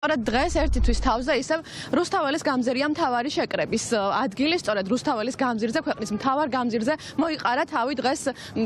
სწორედ დღეს ერთი თვის თავზე ისევ რუსთაველის გამზირია მთავარი შეკრების ადგილი, სწორედ რუსთაველის გამზირზე, ქვეყნის მთავარ გამზირზე მოიყარა თავი დღეს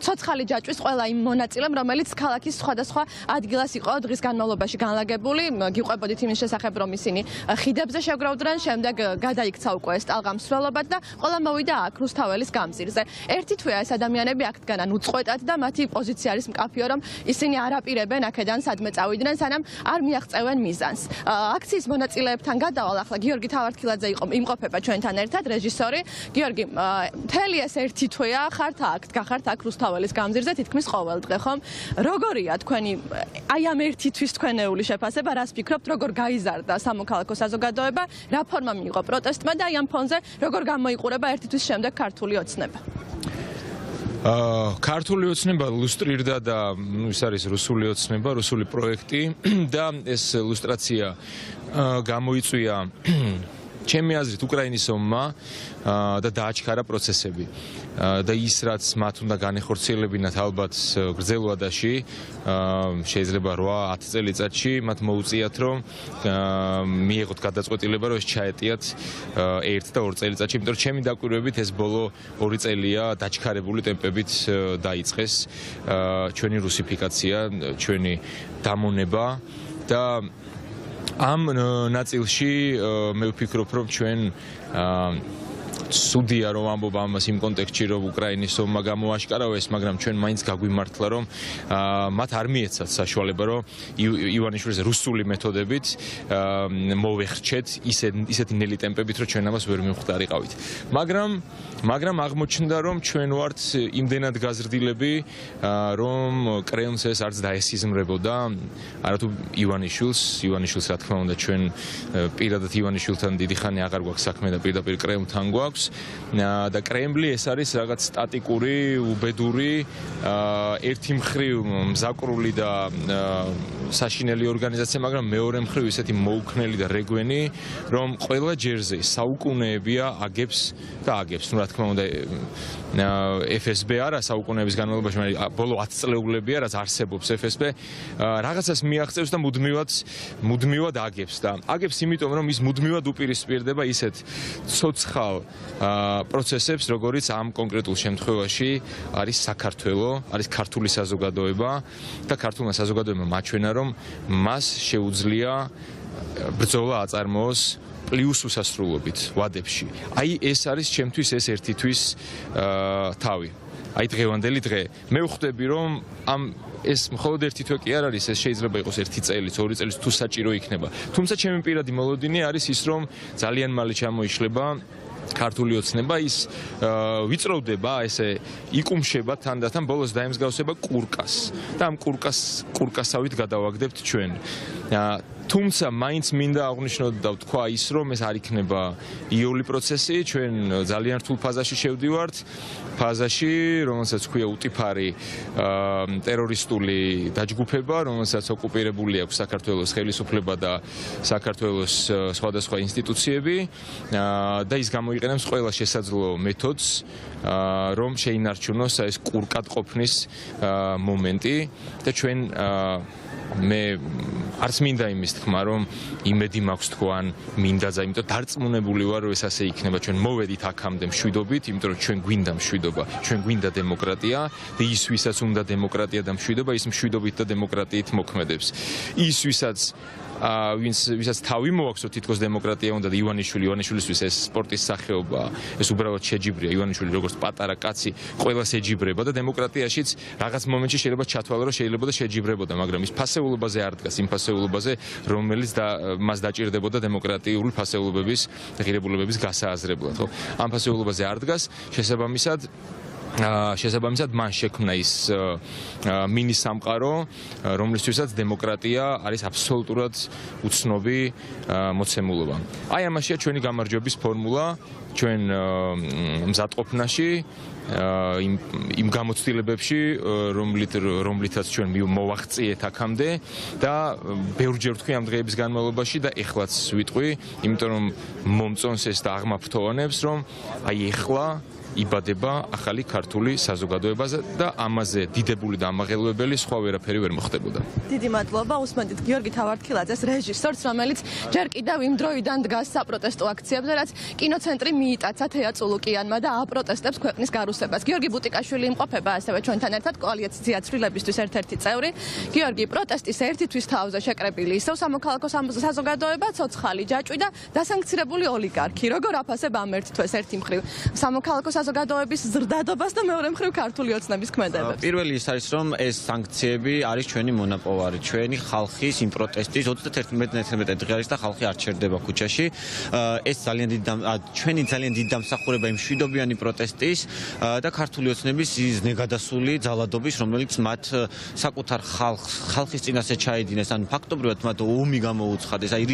ცოცხალი ჯაჭვის ყველა იმ მონაწილემ, რომელიც ქალაქის სხვადასხვა ადგილას იყო დღის განმავლობაში განლაგებული. გიყვებოდით იმის შესახებ, რომ ისინი ხიდებზე შეგროვდნენ, შემდეგ გადაიქცა უკვე ეს ტალღამსვლელობად და ყველა მოვიდა აქ რუსთაველის გამზირზე. ერთი თვეა ეს ადამიანები აქ დგანან უწყვეტად და მათი პოზიცია არის მკაფიო, რომ ისინი არ აპირებენ აქედან სადმე წავიდნენ, სანამ არ მიაღწევენ მიზანს. აქციის მონაწილეებთან გადავალ ახლა გიორგი თავართხილაძე იმყოფება ჩვენთან ერთად, რეჟისორი. გიორგი, მთელი ეს ერთი თვეა ხართ აქ, გახართ აქ რუსთაველის გამზირზე თითქმის ყოველ დღე, ხომ? როგორია თქვენი აი ამ ერთი თვის თქვენეული შეფასება, რას ფიქრობთ, როგორ გაიზარდა სამოქალაქო საზოგადოება, რა ფორმა მიიღო პროტესტმა და აი ამ ფონზე როგორ გამოიყურება ერთი თვის შემდეგ ქართული ოცნება? ქართული ოცნება ლუსტრირდა და ის არის რუსული ოცნება, რუსული პროექტი და ეს ლუსტრაცია გამოიწვია ჩემი აზრით უკრაინის ომმა და დააჩქარა პროცესები და ის რაც მათ უნდა განეხორციელებინათ ალბათ გრძელ ვადაში შეიძლება 8-10 წელიწადში მათ მოუწიათ რომ მიიღოთ გადაწყვეტილება რომ ეს ჩაეტიათ 1 და 2 წელიწადში, იმიტომ რომ ჩემი დაკვირვებით ეს ბოლო 2 წელია დაჩქარებული ტემპებით დაიწყეს ჩვენი რუსიფიკაცია, ჩვენი დამონება და ამ ნაწილში მე ვფიქრობ რომ ჩვენ სუდია რომ ამბობ ამას იმ კონტექსტში რომ უკრაინის ომმა გამოაშკარავეს, მაგრამ ჩვენ მაინც გაგვიმართლა რომ მათ არ მიეცათ საშუალება რომ ივანიშვილის რუსული მეთოდებით მოვეხრჩეთ ისეთი ნელი ტემპებით რომ ჩვენ ამას ვერ მივხვდარიყავით. მაგრამ აღმოჩნდა რომ ჩვენ ვართ იმდენად გაზრდილები რომ კრემლს ეს არც დაესიზმრებოდა არათუ ივანიშვილს რა თქმა უნდა ჩვენ პირადად ივანიშვილთან დიდი ხანი აღარ გვაქვს საქმე და პირდაპირ კრემლთან გვაქვს და კრემლი ეს არის რაღაც სტატიკური, უბედური, ერთი მხრივ მზაკრული და საშინელი ორგანიზაცია, მაგრამ მეორე მხრივ ისეთი მოუქნელი და რეგვენი, რომ ყველა ჯერზე საუკუნეებია აგებს და აგებს. რა თქმა უნდა FSB არა საუკუნეების განმავლობაში, მაგრამ ბოლო 10 წლეულებია რაც არსებობს FSB, რაღაცას მიაღწევს და მუდმივად აგებს და აგებს იმიტომ რომ ის მუდმივად უპირისპირდება ისეთ ცოცხალ პროცესებს, როგორიც ამ კონკრეტულ შემთხვევაში არის საქართველო, არის ქართული საზოგადოება და ქართულმა საზოგადოებამ მაჩვენა, რომ მას შეუძლია ბრძოლა აწარმოოს პლუს უსასრულობით ვადებში. აი ეს არის ჩემთვის ეს ერთი თვის თავი. აი დღევანდელი დღე. მე ვხვდები რომ ეს მხოლოდ ერთი თვე კი არ არის, ეს შეიძლება იყოს 1 წელიც, 2 წელიც თუ საჭირო იქნება. თუმცა ჩემი პირადი მოლოდინი არის ის, რომ ძალიან მალე ჩამოიშლება ქართული ოცნება, ის ვიწროვდება, ესე იკუმშება თანდათან, ბოლოს დაემსგავსება კურკას და ამ კურკასავით გადავაგდებთ ჩვენ. თუმცა მაინც მინდა აღვნიშნოთ და ვთქვა ის, რომ ეს არ იქნება იული პროცესი, ჩვენ ძალიან რთულ ფაზაში შევდივართ, ფაზაში, რომელსაც ქვია უტიფარი ტერორისტული დაჯგუფება, რომელსაც ოკუპირებული აქვს საქართველოს ხელისუფლება და საქართველოს სხვადასხვა ინსტიტუციები და ის გამოიყენებს ყველა შესაძლო მეთოდს, რომ შეინარჩუნოს ეს კურკად ყოფნის მომენტი და ჩვენ მე არც მინდა იმის თქმა, რომ იმედი მაქვს თქვან მინდაძა, იმიტომ დარწმუნებული ვარ, რომ ეს ასე იქნება. ჩვენ მოვედით აქამდე მშვიდობით, იმიტომ რომ ჩვენ გვინდა მშვიდობა, ჩვენ გვინდა დემოკრატია და ის ვისაც უნდა დემოკრატია და მშვიდობა, ის მშვიდობით და დემოკრატიით მოქმედებს. ის ვისაც თავი მოაქვს, რომ თითქოს დემოკრატია უნდა და ივანიშვილისთვის ეს სპორტის სახეობა, ეს უბრალოდ შეჯიბრია. ივანიშვილი როგორც პატარა კაცი ყველას ეჯიბრება და დემოკრატიაშიც რაღაც მომენტში შეიძლება ჩათვალო, რომ შეიძლება და შეჯიბრებოდა, მაგრამ ის ფასეულობაზე არ დგას, იმ ფასეულობაზე, რომელიც მას დაჭირდებოდა დემოკრატიული ფასეულობების და ღირებულებების გასააზრებლად, ხო? ამ ფასეულობაზე არ დგას, შესაბამისად მან შექმნა ის მინი სამყარო, რომლისთვისაც დემოკრატია არის აბსოლუტურად უცნობი მოცემულობა. აი ამაშია ჩვენი გამარჯვების ფორმულა, ჩვენ მზადყოფნაში, იმ გამოცდილებებში, რომლითაც ჩვენ მოვაღწიეთ აქამდე და ბევრჯერ ვთქვი ამ დღეების განმავლობაში და ეხლაც ვიტყვი, იმიტომ რომ მომწონს ეს და აღმაფრთოვანებს, რომ აი ეხლა იბადება ახალი ქართული საზოგადოებაზე და ამაზე დიდებული და ამაღელვებელი სხვა ვერაფერი ვერ მოხდებოდა. დიდი მადლობა უსმენთ გიორგი თავართხილაძეს, რეჟისორს, რომელიც ჯერ კიდევ იმ დროიდან დგას საპროტესტო აქციებზე, რაც კინოცენტრი მიიტაცა თეა წულუკიანმა და აპროტესტებს ქვეყნის გარუსებას. გიორგი ბუტიკაშვილი იმყოფება ასევე ჩვენთან ერთად კოალიცია ცვლილებისთვის ერთ-ერთი წევრი. გიორგი, პროტესტის ერთი თვის თავზე შეკრებილი ისევ სამოქალაქო საზოგადოება, ცოცხალი ჯაჭვი და დასანქცირებული ოლიგარქი. როგორ აფასებ ამ ერთ თვეს ერთი მხრივ სამოქალაქო საზოგადოების ზრდადობას და მეორე მხრივ ქართული ოცნების ქმედებებს? პირველი ის არის, რომ ეს სანქციები არის ჩვენი მონაპოვარი, ჩვენი ხალხის იმ პროტესტის 31-11 დღე არის და ხალხი არ ჩერდება ქუჩაში. ეს ჩვენი ძალიან დიდი დამსახურება იმ მშვიდობიანი პროტესტის და ქართული ოცნების ის ნეგადასული ძალადობის, რომელიც მათ საკუთარ ხალხის წინაშე ჩაედინეს, ანუ ფაქტობრივად მათ ომი გამოუცხადეს, აი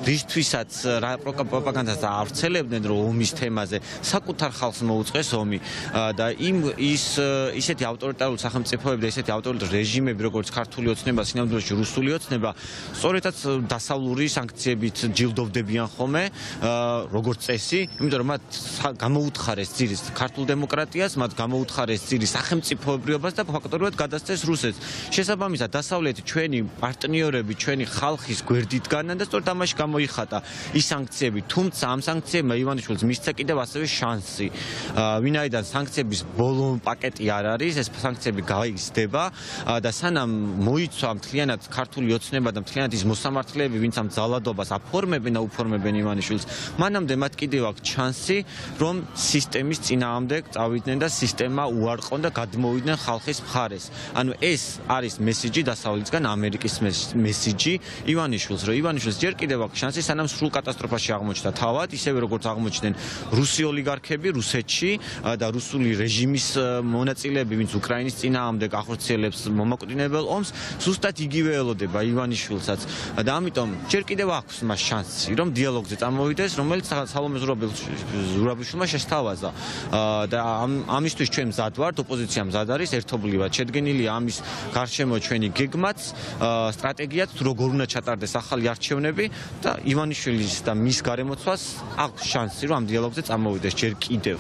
რისთვისაც რა პროპაგანდას ავრცელებდნენ, რომ ომის თემაზე საკუთარ ხალხს მოუწყეს ომი და ისეთი ავტორიტარული სახელმწიფოები და ისეთი ავტორიტარული რეჟიმები, როგორც ქართული ოცნება, სინამდვილეში რუსული ოცნება, სწორედაც დასავლური სანქციებით ჯილდოვდებიან ხოლმე, როგორც წესი, იმიტომ რომ მათ გამოუთხარეს ძირის ქართულ დემოკრატიას, მათ გამოუთხარეს ძირის სახელმწიფოებრიობას და ფაქტობრივად გადასცეს რუსეთს. შესაბამისად, დასავლეთი ჩვენი პარტნიორები, ჩვენი ხალხის გვერდით განან და სწორედ ამაში გამოიხატა ის სანქციები, თუმცა ამ სანქციებმა ივანიშვილს მისცა კიდევ ასევე შანსი. ვინაიდან სანქციების ბოლო პაკეტი არ არის, ეს სანქციები გაიზრდება და სანამ მოიცვა მთლიანად ქართული ოცნება და მთლიანად ის მოსამართლეები, ვინც ამ ძალადობას აფორმებენ და უფორმებენ ივანიშვილს, მანამდე მათ კიდევ აქვს შანსი, რომ სისტემის წინააღმდეგ წავიდნენ და სისტემა უარყონ და გადმოვიდნენ ხალხის მხარეს. ანუ ეს არის მესიჯი დასავლეთისგან, ამერიკის მესიჯი ივანიშვილს, რომ ივანიშვილს ჯერ კიდევ აქვს შანსი, სანამ სრულ კატასტროფაში აღმოჩნდა თავად, ისევე როგორც აღმოჩნდნენ რუსი ოლიგარქები რუსეთში და რუსული რეჟიმის მონაწილეები, ვინც უკრაინის წინააღმდეგ ახორციელებს მომაკვდინებელ ომს, ზუსტად იგივე ელოდება ივანიშვილსაც და ამიტომ ჯერ კიდევ აქვს მას შანსი, რომ დიალოგზე წამოვიდეს, რომელიც სალომე ზურაბიშვილმა შესთავაზა და ამისთვის ჩვენ მზად ვართ, ოპოზიცია მზად არის, ერთობლივად შედგენილია ამის გარშემო ჩვენი გეგმაც, სტრატეგიაც, როგორ უნდა ჩატარდეს ახალი არჩევნები და ივანიშვილის და მის გარემოცვას აქვს შანსი, რომ ამ დიალოგზე წამოვიდეს ჯერ კიდევ.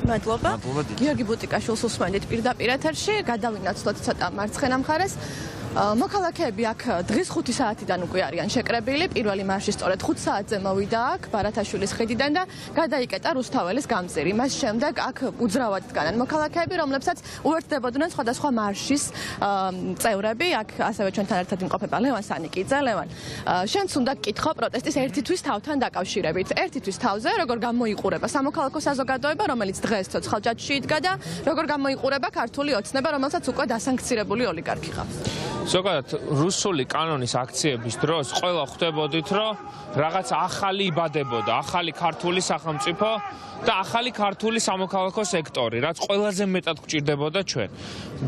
მადლობა. გიორგი ბუტიკაშვილს უსმენთ პირდაპირ ეთერში, გადავინაცვლოთ ცოტა მარცხენა მხარეს. მოქალაქეები აქ დღის 5 საათიდან უკვე არიან შეკრებილი. პირველი მარში სწორედ 5 საათზე მოვიდა აქ ბარათაშვილის ხიდიდან და გადაიკეტა რუსთაველის გამზირი. მას შემდეგ აქ უძრავად დგანან მოქალაქეები, რომლებსაც უერთდებოდნენ სხვადასხვა მარშის წევრები. აქ ასევე ჩვენთან ერთად იმყოფება ლევან სანიკიძე. ლევან, შენც უნდა გკითხო პროტესტის ერთი თვის თავთან დაკავშირებით. ერთი თვის თავზე როგორ გამოიყურება სამოქალაქო საზოგადოება, რომელიც დღეს ცოცხალ ჯაჭვში იდგა და როგორ გამოიყურება ქართული ოცნება, რომელსაც უკვე დასანქცირებული ოლიგარქი ყავს. ზოგადად რუსული კანონის აქციების დროს ყველა ხვდებოდით, რომ რაღაც ახალი იბადებოდა, ახალი ქართული სახელმწიფო და ახალი ქართული სამოქალაქო სექტორი, რაც ყველაზე მეტად გვჭირდებოდა ჩვენ.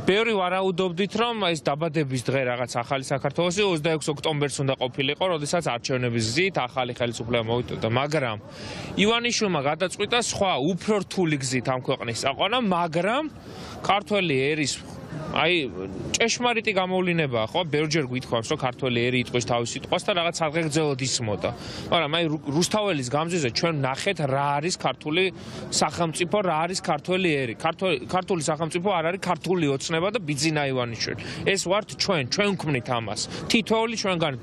ბევრი ვარაუდობდით, რომ ეს დაბადების დღე რაღაც ახალი საქართველოსი 26 ოქტომბერს უნდა ყოფილიყო, როდესაც არჩევნების გზით ახალი ხელისუფლება მოვიდა, მაგრამ ივანიშვილმა გადაწყვიტა სხვა უფრო რთული გზით ამ ქვეყნის წაყვანა, მაგრამ ქართველი ერის აი ჭეშმარიტი გამოვლინებაა, ხო? ბევრჯერ გვითხოვს, რომ ქართველი ერი იტყვის თავის სიტყვას და რაღაც აღგეგრძელოდ ისმოდა. მაგრამ აი რუსთაველის გამზირზე ჩვენ ნახეთ რა არის ქართული სახელმწიფო, რა არის ქართველი ერი. ქართული სახელმწიფო არ არის ქართული ოცნება და ბიძინა ივანიშვილი. ეს ვართ ჩვენ ვქმნით ამას. თითოეული ჩვენგან,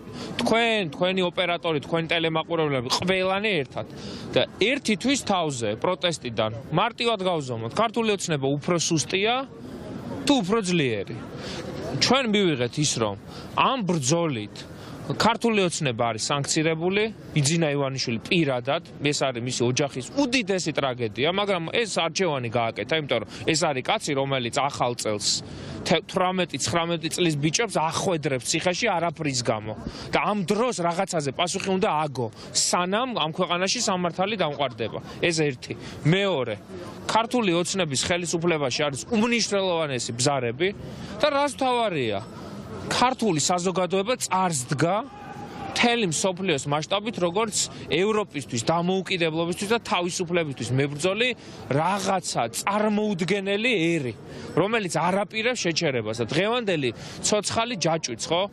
თქვენი ოპერატორი, თქვენი ტელემაყურებლები, ყველანი ერთად. და ერთი თვის თავზე პროტესტიდან მარტივად გავზომოთ. ქართული ოცნება უფრო სუსტია თუ უფრო ძლიერი. ჩვენ მივიღეთ ის, რომ ამ ბრძოლით ქართული ოცნება არის სანქცირებული, ბიძინა ივანიშვილი პირადად, ეს არის მისი ოჯახის უდიდესი ტრაგედია, მაგრამ ეს არჩევანი გააკეთა, იმიტომ რომ ეს არის კაცი, რომელიც ახალ წელს 18-19 წლის ბიჭებს ახვედრებს ციხეში არაფრის გამო. და ამ დროს რაღაცაზე პასუხი უნდა აგო, სანამ ამ ქვეყანაში სამართალი დამყარდება. ეს ერთი. მეორე, ქართული ოცნების ხელისუფლებაში არის უმნიშვნელოვანესი ბზარები და რაც მთავარია, ქართული საზოგადოება წარს დგა მთელი მსოფლიოს მასშტაბით, როგორც ევროპისთვის, დამოუკიდებლობისთვის და თავისუფლებისთვის მებრძოლი რაღაცა წარმოუდგენელი ერი, რომელიც არ აპირებს შეჩერებას. დღევანდელი ცოცხალი ჯაჭვიც, ხო?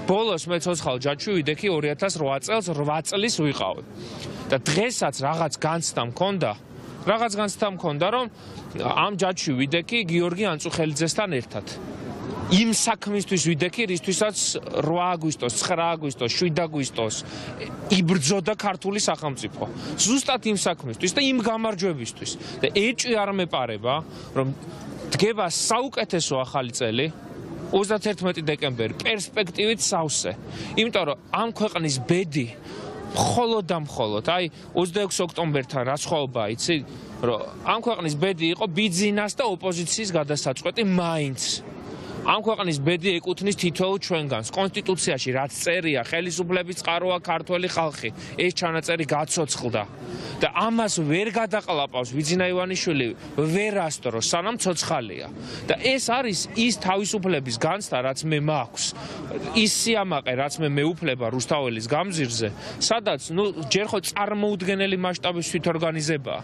ბოლოს მე ცოცხალ ჯაჭვში ვიდექი 2008 წელს 8 წლის ვიყავი. და დღესაც რაღაც განცდა მქონდა, რაღაც განცდა მქონდა, რომ ამ ჯაჭვში ვიდექი გიორგი ანწუხელიძესთან ერთად. იმ საქმისთვის ვიდექი, რისთვისაც 8 აგვისტოს, 9 აგვისტოს, 7 აგვისტოს იბრძოდა ქართული სახელმწიფო. ზუსტად იმ საქმისთვის და იმ გამარჯვებისთვის. და ეჭვი არ მეპარება, რომ დგება საუკეთესო ახალი წელი 31 დეკემბერი პერსპექტივით სავსე. იმიტომ რომ ამ ქვეყნის ბედი მხოლოდ და მხოლოდ, აი 26 ოქტომბერთან რა სხვაობაა, იცი, რომ ამ ქვეყნის ბედი იყო ბიძინას და ოპოზიციის გადასაწყვეტი მაინც. ამ ქვეყნის ბედი ეკუთვნის თითოეულ ჩვენგანს. კონსტიტუციაში რაც წერია, ხელისუფლების წყაროა ქართველი ხალხი. ეს ჩანაწერი გაცოცხლდა. და ამას ვერ გადაყლაპავს ბიძინა ივანიშვილი ვერასდრო, სანამ ცოცხალია. და ეს არის ის თავისუფლების განცდა, რაც მე მაქვს. ის სიამაყე, რაც მე მეუფლება რუსთაველის გამზირზე, სადაც ჯერ ხო წარმოუდგენელი მასშტაბის თვითორგანიზებაა.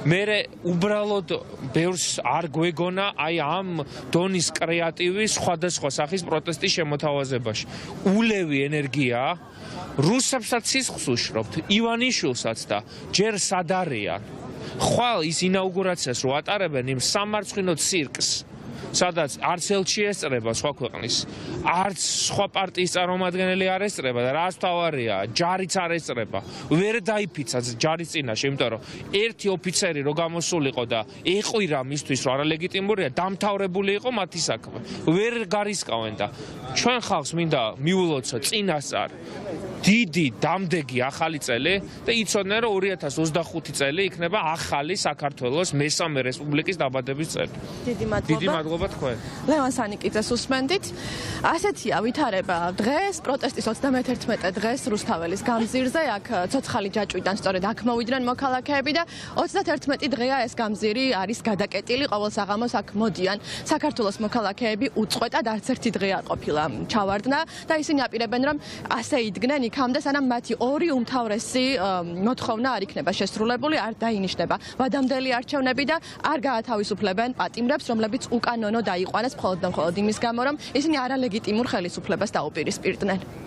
მე უბრალოდ ბევრს არ გვეგონა აი ამ დონის კრეატივის სხვადასხვა სახის პროტესტის შემოთავაზებაში. ულევი ენერგია რუსებსაც სისხლს უშრობთ, ივანიშვილსაც და ჯერ სად არიან. ხვალ ის ინაუგურაციას რო ატარებენ იმ სამარცხვინო ცირკს, სადაც არც ელჩი ესწრება სხვა ქვეყნის, არც სხვა პარტიის წარმომადგენელი არ ესწრება და რაც თავარია, ჯარიც არ ესწრება. ვერ დაიფიცა ჯარის წინაშე, იმიტომ რომ ერთი ოფიცერი რო გამოსულიყო და ეყვირა მისთვის რომ არალეგიტიმურია, დამთავრებული იყო მათი საქმე. ვერ გარისკავენ და ჩვენ ხალხს მინდა მიულოცო წინასწარ დიდი დამდეგი ახალი წელი და იცოდნენ რომ 2025 წელი იქნება ახალი საქართველოს მესამე რესპუბლიკის დაბადების წელი. დიდი დიდი მადლობა თქვენ. ლევან სანიკიძეს უსმენდით. ასეთია ვითარება დღეს პროტესტის 31 დღეს რუსთაველის გამზირზე, აქ ცოცხალი ჯაჭვიდან სწორედ აქ მოვიდნენ მოქალაქეები და 31 დღეა ეს გამზირი არის გადაკეტილი, ყოველ საღამოს აქ მოდიან საქართველოს მოქალაქეები უწყვეტად არც ერთი დღე არ ყოფილა ჩავარდნა და ისინი აპირებენ რომ ასე იდგნენ იქამდე სანამ მათი ორი უმთავრესი მოთხოვნა არ იქნება შესრულებული, არ დაინიშნება ვადამდელი არჩევნები და არ გაათავისუფლებენ პატიმრებს, რომლებიც უკანონო დაიყვანეს მხოლოდ და მხოლოდ იმის გამო, რომ ისინი არალეგიტიმურ ხელისუფლებას დაუპირისპირდნენ.